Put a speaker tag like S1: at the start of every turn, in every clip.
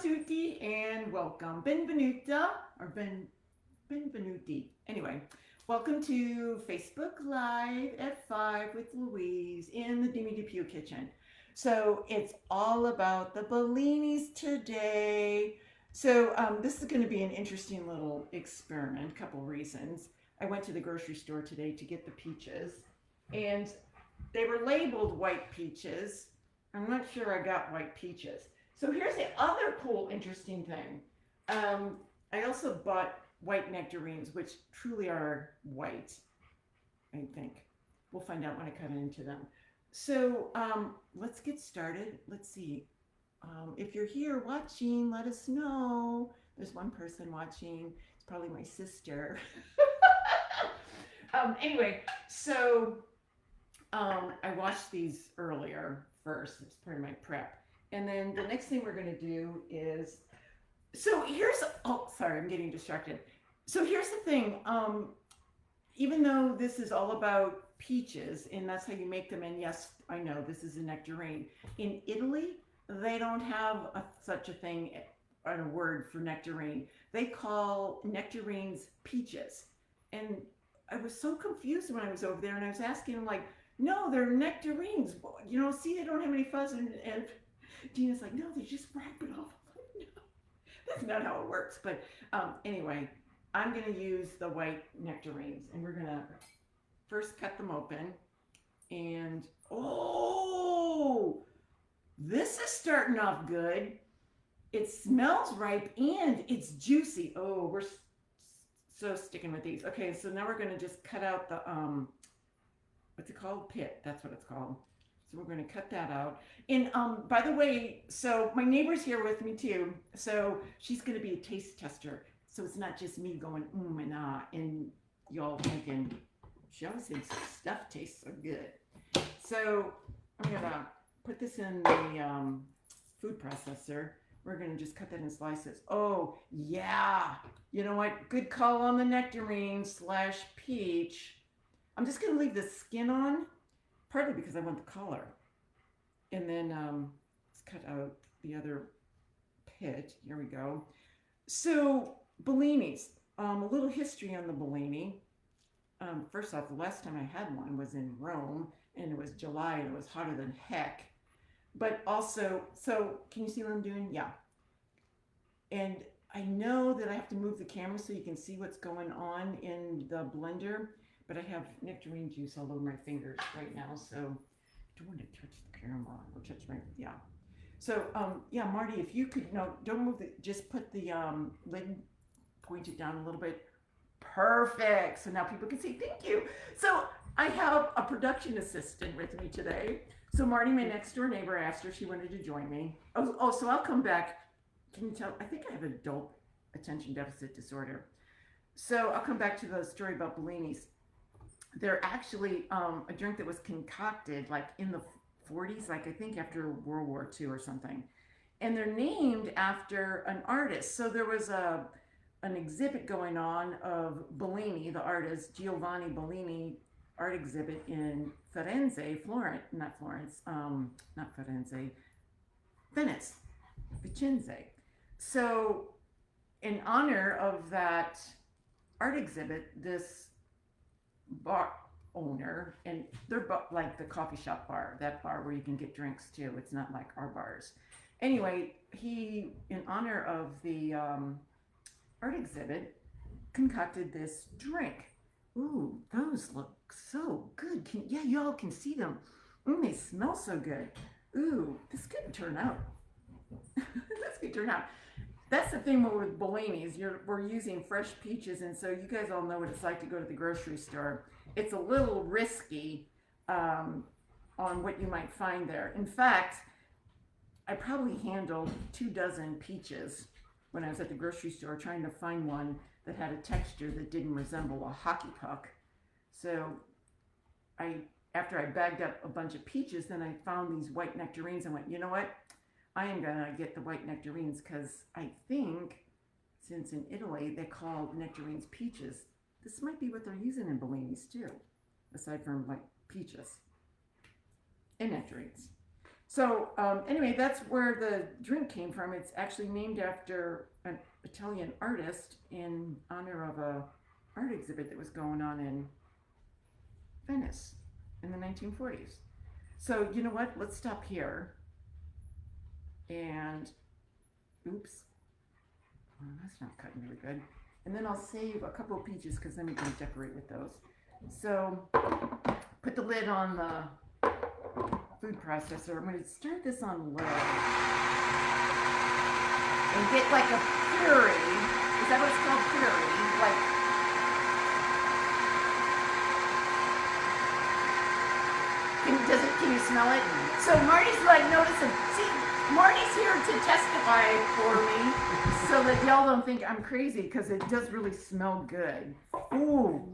S1: tutti and welcome. Benvenuta or benvenuti. Anyway, welcome to Facebook Live at 5 with Louise in the Dimi DePew kitchen. So it's all about the Bellinis today. So this is going to be an interesting little experiment. Couple reasons. I went to the grocery store today to get the peaches, and they were labeled white peaches. I'm not sure I got white peaches. So here's the other cool, interesting thing. I also bought white nectarines, which truly are white, I think. We'll find out when I cut into them. So let's get started. Let's see. If you're here watching, let us know. There's one person watching. It's probably my sister. Anyway, so I washed these earlier first. It's part of my prep. And then the next thing we're going to do is, so here's, oh, sorry, I'm getting distracted. So here's the thing. Even though this is all about peaches, and that's how you make them, and yes, I know this is a nectarine. In Italy, they don't have such a thing, a word for nectarine. They call nectarines peaches. And I was so confused when I was over there, and I was asking them, like, no, they're nectarines. You know, see, they don't have any fuzz. And Gina's like, no, they just wrap it off. No, that's not how it works. But anyway, I'm going to use the white nectarines, and we're going to first cut them open. And, oh, this is starting off good. It smells ripe, and it's juicy. Oh, we're so sticking with these. Okay, so now we're going to just cut out the, what's it called? Pit. That's what it's called. So we're going to cut that out. And by the way, so my neighbor's here with me too. So she's going to be a taste tester. So it's not just me going and ah, and y'all thinking, she always said stuff tastes so good. So I'm going to put this in the food processor. We're going to just cut that in slices. Oh, yeah. You know what? Good call on the nectarine / peach. I'm just going to leave the skin on, partly because I want the color. And then let's cut out the other pit. Here we go. So Bellinis, a little history on the Bellini. First off, the last time I had one was in Rome, and it was July, and it was hotter than heck. But also, so can you see what I'm doing? Yeah. And I know that I have to move the camera so you can see what's going on in the blender. But I have nectarine juice all over my fingers right now, so I don't want to touch the camera or touch my, yeah. So, yeah, Marty, if you could, no, don't move it, just put the lid, point it down a little bit. Perfect. So now people can see. Thank you. So I have a production assistant with me today. So Marty, my next door neighbor, asked her if she wanted to join me. Oh, so I'll come back. Can you tell? I think I have adult attention deficit disorder. So I'll come back to the story about Bellinis. They're actually a drink that was concocted like in the 40s, like I think after World War II or something. And they're named after an artist. So there was an exhibit going on of Bellini, the artist, Giovanni Bellini art exhibit in Firenze, Venice, Vicenza. So in honor of that art exhibit, this bar owner, and they're like the coffee shop bar, that bar where you can get drinks too. It's not like our bars. Anyway, he, in honor of the art exhibit, concocted this drink. Ooh, those look so good. Yeah, y'all can see them. They smell so good. Ooh, this could turn out. This could turn out. That's the thing with Bellinis. We're using fresh peaches, and so you guys all know what it's like to go to the grocery store. It's a little risky on what you might find there. In fact, I probably handled 24 peaches when I was at the grocery store trying to find one that had a texture that didn't resemble a hockey puck. So after I bagged up a bunch of peaches, then I found these white nectarines and went, you know what? I am going to get the white nectarines because I think, since in Italy they call nectarines peaches, this might be what they're using in Bellinis too, aside from like peaches and nectarines. So anyway, that's where the drink came from. It's actually named after an Italian artist in honor of a art exhibit that was going on in Venice in the 1940s. So you know what? Let's stop here. And oops, well, that's not cutting very good. And then I'll save a couple of peaches because then we can decorate with those. So put the lid on the food processor. I'm going to start this on low and get like a puree. Is that what it's called? Puree? Like, can you smell it? So Marty's like, noticing. See, Marty's here to testify for me so that y'all don't think I'm crazy because it does really smell good. Ooh,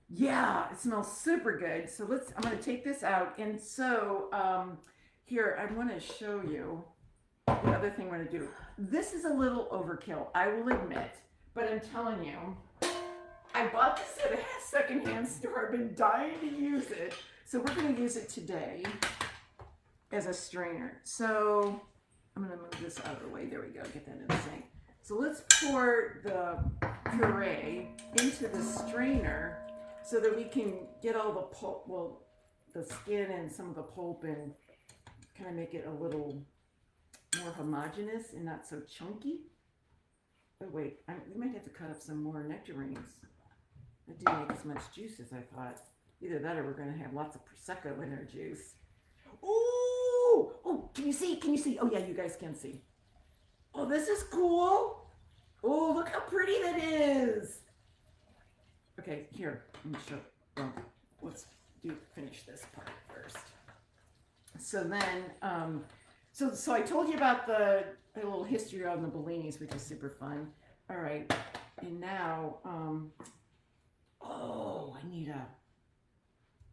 S1: yeah, it smells super good. So I'm going to take this out. And so here, I want to show you the other thing I'm going to do. This is a little overkill, I will admit, but I'm telling you, I bought this at a secondhand store. I've been dying to use it. So we're going to use it today as a strainer. So I'm going to move this out of the way. There we go. Get that in the sink. So let's pour the puree into the strainer so that we can get all the pulp, well, the skin and some of the pulp, and kind of make it a little more homogeneous and not so chunky. Oh wait, we might have to cut up some more nectarines. That didn't make as much juice as I thought. Either that or we're going to have lots of prosecco in our juice. Ooh! Oh, can you see? Can you see? Oh yeah, you guys can see. Oh, this is cool. Oh, look how pretty that is. Okay, here, let me show. Well, let's finish this part first. So then, so I told you about the little history on the Bellinis, which is super fun. All right, and now, oh, I need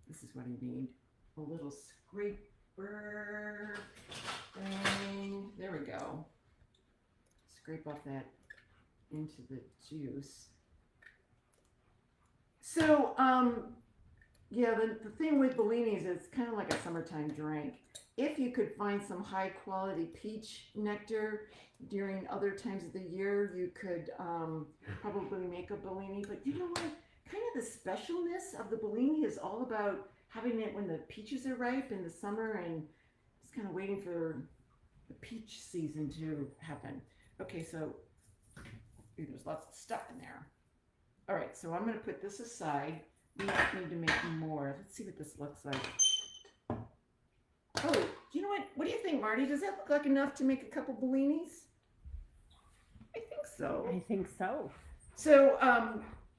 S1: this is what I need, a little scraper thing. There we go. Scrape off that into the juice. So, yeah, the thing with Bellinis is it's kind of like a summertime drink. If you could find some high quality peach nectar during other times of the year, you could probably make a Bellini. But you know what? Kind of the specialness of the Bellini is all about having it when the peaches are ripe in the summer and just kind of waiting for the peach season to happen. Okay, so there's lots of stuff in there. All right, so I'm going to put this aside. We need to make more. Let's see what this looks like. Oh, you know what? What do you think, Marty? Does that look like enough to make a couple Bellinis? I think so.
S2: I think so.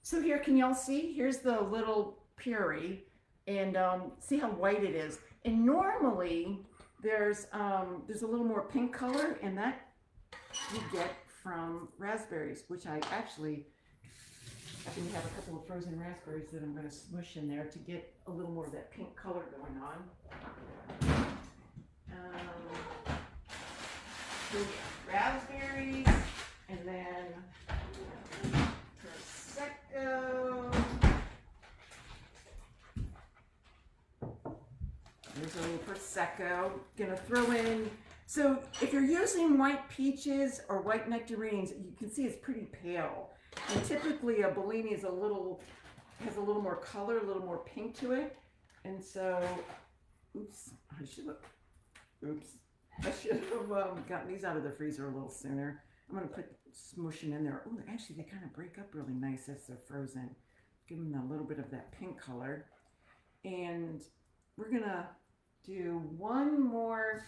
S1: So here, can y'all see? Here's the little puree, and see how white it is. And normally there's a little more pink color, and that you get from raspberries, which I actually happen to have a couple of frozen raspberries that I'm going to smush in there to get a little more of that pink color going on. Raspberries, and then prosecco. There's a little prosecco. Gonna throw in. So if you're using white peaches or white nectarines, you can see it's pretty pale. And typically a Bellini is has a little more color, a little more pink to it. And so, I should have gotten these out of the freezer a little sooner. I'm gonna put smushing in there. Oh, actually they kind of break up really nice as they're frozen. Give them a little bit of that pink color. And we're gonna do one more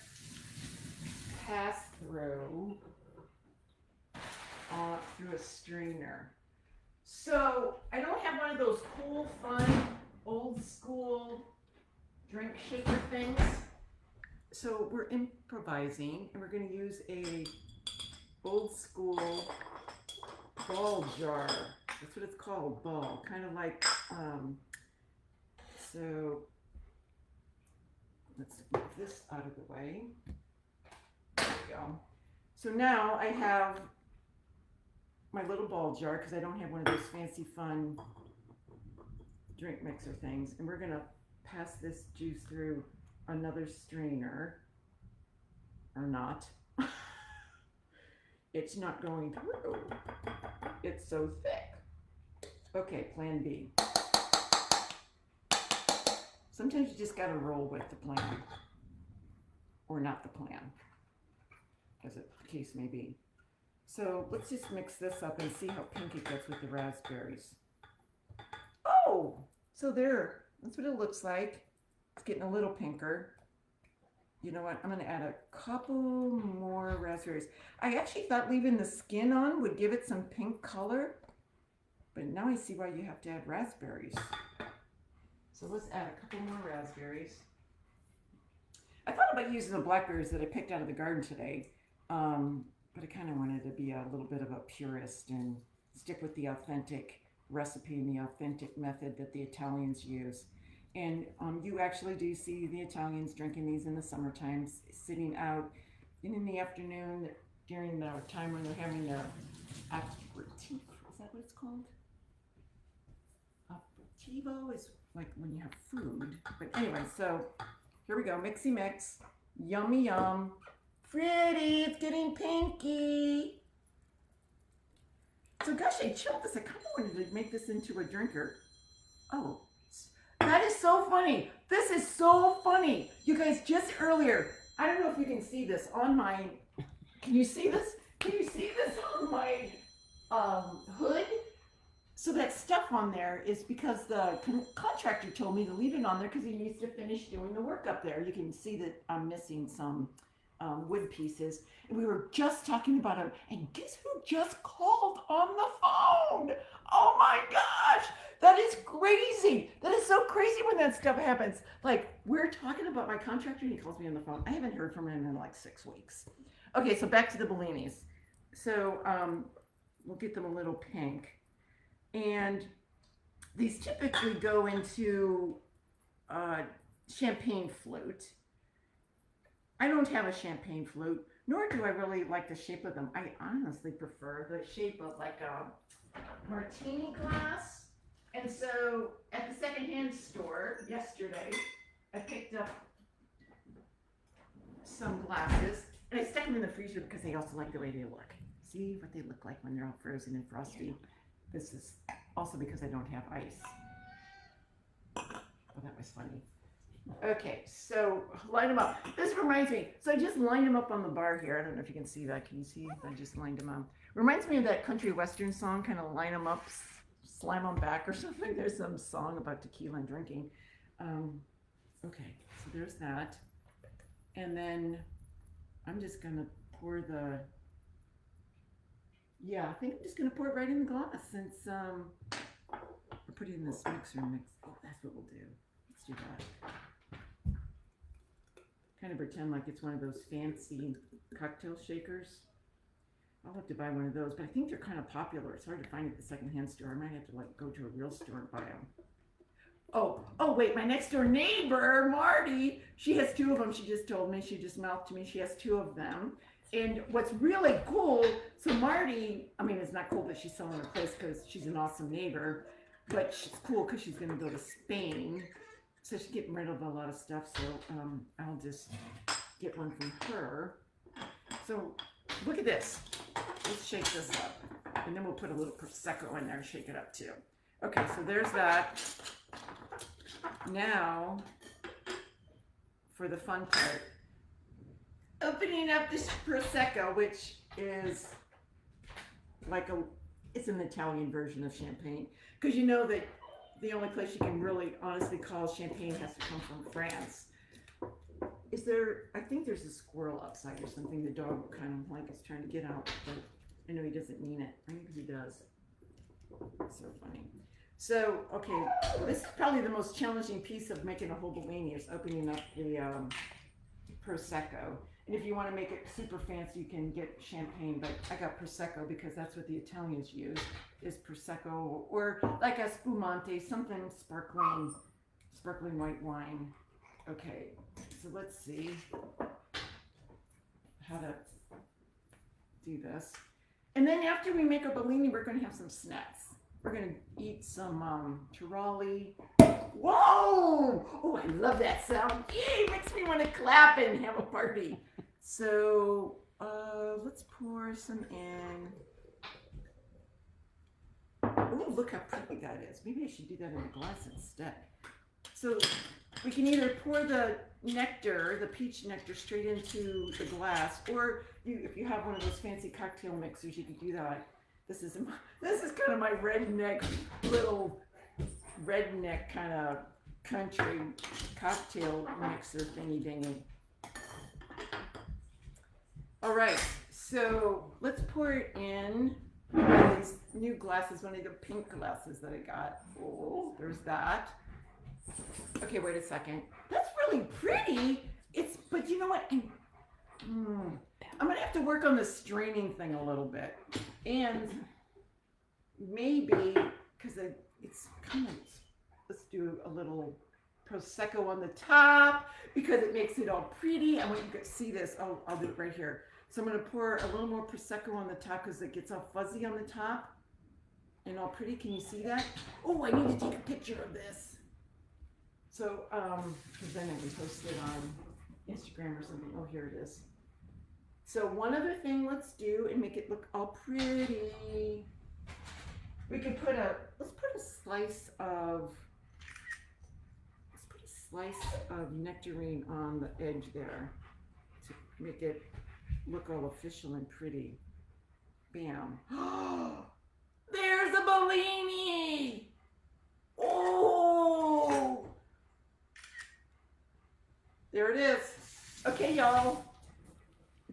S1: pass through through a strainer. So I don't have one of those cool, fun, old school drink shaker things. So we're improvising, and we're going to use a old school ball jar. That's what it's called, ball. Kind of like, so let's get this out of the way. There we go. So now I have my little ball jar because I don't have one of those fancy fun drink mixer things. And we're going to pass this juice through another strainer. or not. It's not going through. It's so thick. Okay, plan B. Sometimes you just gotta roll with the plan. Or not the plan, as the case may be. So let's just mix this up and see how pink it gets with the raspberries. Oh, so there, that's what it looks like. It's getting a little pinker. You know what, I'm gonna add a couple more raspberries. I actually thought leaving the skin on would give it some pink color, but now I see why you have to add raspberries. So let's add a couple more raspberries. I thought about using the blackberries that I picked out of the garden today, but I kind of wanted to be a little bit of a purist and stick with the authentic recipe and the authentic method that the Italians use. And you actually do see the Italians drinking these in the summertime, sitting out in the afternoon during the time when they're having their aperitif. Is that what it's called? Aperitivo is like when you have food. But anyway, so here we go, mixy mix, yummy yum. Pretty, it's getting pinky. So gosh, I chilled this. I kind of wanted to make this into a drinker. Oh, that is so funny. This is so funny. You guys, just earlier, I don't know if you can see this on my, can you see this? Can you see this on my hood? So that stuff on there is because the contractor told me to leave it on there because he needs to finish doing the work up there. You can see that I'm missing some wood pieces. And we were just talking about it. And guess who just called on the phone? Oh my gosh. That is crazy. That is so crazy when that stuff happens. Like, we're talking about my contractor and he calls me on the phone. I haven't heard from him in like 6 weeks. Okay, so back to the Bellinis. So we'll get them a little pink. And these typically go into champagne flute. I don't have a champagne flute, nor do I really like the shape of them. I honestly prefer the shape of like a martini glass. And so at the secondhand store yesterday, I picked up some glasses and I stuck them in the freezer because I also like the way they look. See what they look like when they're all frozen and frosty. This is also because I don't have ice. Oh, that was funny. Okay, so line them up. This reminds me, so I just lined them up on the bar here. I don't know if you can see that. Can you see? I just lined them up. Reminds me of that country western song, kind of line them up, slam them back or something. There's some song about tequila and drinking. Okay, so there's that. And then I'm just going to pour the, yeah, I think I'm just going to pour it right in the glass since we're putting it in this mixer mix. Oh, that's what we'll do. Let's do that. Kind of pretend like it's one of those fancy cocktail shakers. I'll have to buy one of those, but I think they're kind of popular. It's hard to find at the secondhand store. I might have to like go to a real store and buy them. Oh, wait, my next door neighbor, Marty, she has 2 of them. She just told me, she just mouthed to me, she has 2 of them. And what's really cool, so Marty, I mean, it's not cool that she's selling her place because she's an awesome neighbor, but she's cool because she's going to go to Spain. So she's getting rid of a lot of stuff, so I'll just get one from her. So look at this. Let's shake this up. And then we'll put a little prosecco in there and shake it up too. Okay, so there's that. Now, for the fun part, opening up this prosecco, which is like it's an Italian version of champagne, because you know that the only place you can really honestly call champagne has to come from France. Is there, I think there's a squirrel outside or something. The dog kind of like is trying to get out, but I know he doesn't mean it. I think he does. It's so funny. So, okay, this is probably the most challenging piece of making a whole Bellini is opening up the prosecco. And if you want to make it super fancy, you can get champagne, but I got prosecco because that's what the Italians use, is prosecco, or like a spumante, something sparkling white wine. Okay, so let's see how to do this. And then after we make our Bellini, we're going to have some snacks. We're going to eat some Tiroli. Whoa! Oh, I love that sound. Yay, makes me want to clap and have a party. So let's pour some in. Oh, look how pretty that is. Maybe I should do that in a glass instead. So we can either pour the nectar, the peach nectar, straight into the glass, or if you have one of those fancy cocktail mixers, you can do that. This is kind of my little redneck kind of country cocktail mixer thingy dingy. All right, so let's pour it in these new glasses, one of the pink glasses that I got. Oh, there's that. Okay, wait a second. That's really pretty. But you know what? I'm gonna have to work on the straining thing a little bit, and maybe because it's kind of. Let's do a little prosecco on the top because it makes it all pretty. I want you to see this. I'll do it right here. So I'm going to pour a little more prosecco on the top because it gets all fuzzy on the top and all pretty. Can you see that? Oh, I need to take a picture of this. So, because then I can post it on Instagram or something. Oh, here it is. So one other thing let's do and make it look all pretty. We could let's put a slice of nectarine on the edge there to make it look all official and pretty. Bam. There's a Bellini! Oh! There it is. Okay, y'all.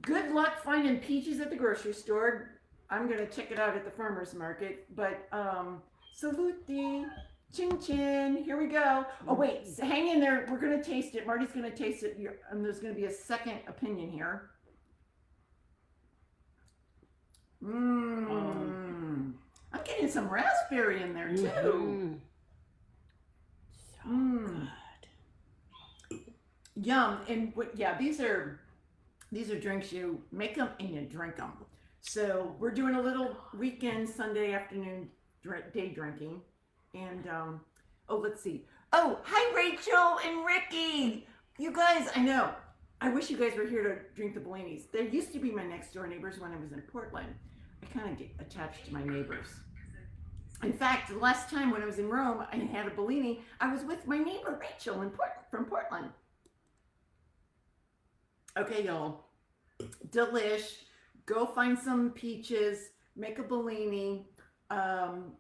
S1: Good luck finding peaches at the grocery store. I'm going to check it out at the farmer's market. But, saluti. Chin chin, here we go. Oh wait, so hang in there. We're gonna taste it. Marty's gonna taste it, and there's gonna be a second opinion here. I'm getting some raspberry in there too.
S2: So good.
S1: Yum. And yeah, these are drinks you make them and you drink them. So we're doing a little weekend Sunday afternoon day drinking. And, let's see. Oh, hi, Rachel and Ricky. You guys, I know. I wish you guys were here to drink the Bellinis. They used to be my next door neighbors when I was in Portland. I kind of get attached to my neighbors. In fact, the last time when I was in Rome, I had a Bellini. I was with my neighbor, Rachel, from Portland. Okay, y'all. Delish. Go find some peaches. Make a Bellini.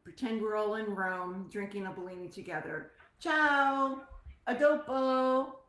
S1: Pretend we're all in Rome drinking a Bellini together. Ciao! A dopo!